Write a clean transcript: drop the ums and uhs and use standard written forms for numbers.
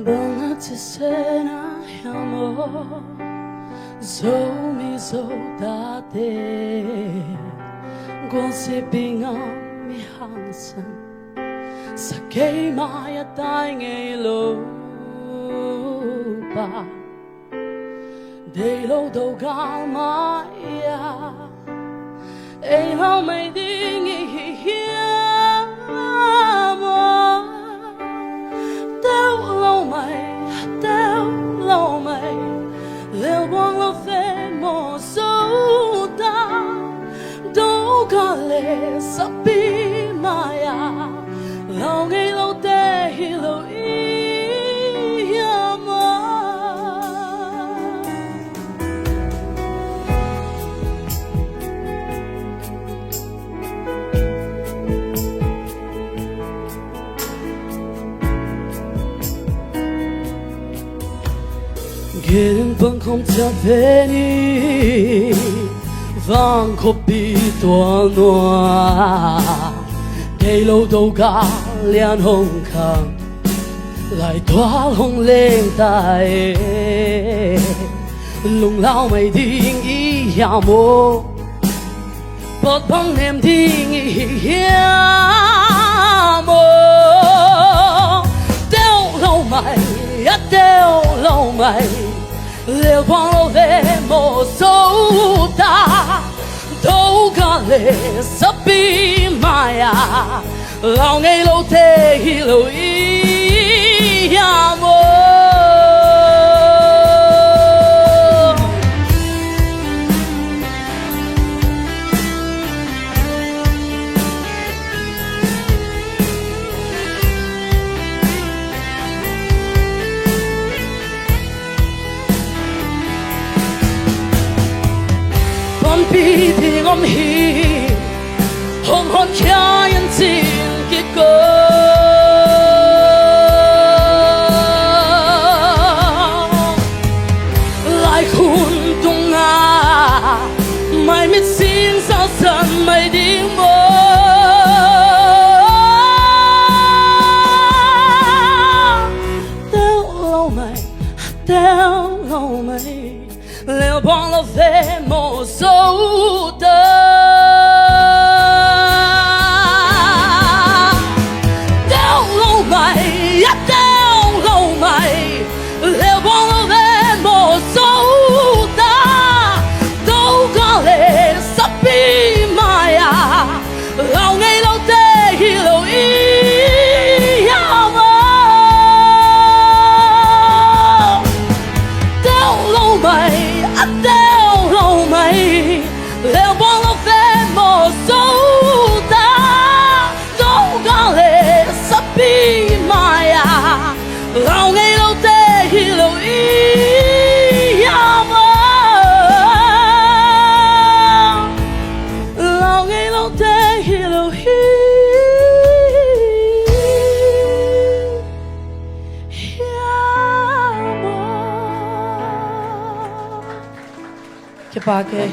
Bana tisena yamo zomi zodate Gonsipinga mi hansen Sakay maya tay ngaylo pa Daylo do galmaya Ay how may dingi Lil wong lo fe mo so da Do gale sabi maya Lo ngi lo te hi lo I ama Getting bang không cha về đi vang khóc bi tua noa đây lâu đâu cả liên hồng khang lại toa hồng lên tai lùng lao mày đi nghĩ ya mô bớt băng em đi nghĩ ya mô đeo lâu mày đeo lâu mày Lil quang lo ve mo so da Do gale sabi maya Lao ngay lo te hi lo I amo Bi thì ngom hi hong hon kia yên xin kết cơ lại khôn tung nga mày biết xin sao dần mày đi mơ đeo lâu mày Lil bong lo ve mo so da Đeo lâu mày đeo lâu mày Lil bong lo ve mo so da Do gale sabi maya Lao ngay lo te hi lo I ama Đeo lâu mày đeo lâu mày Lil bong lo ve mo so da Do gale sabi maya Lao ngay lo te hi lo I ama Lao ngay lo te hi lo I Chapake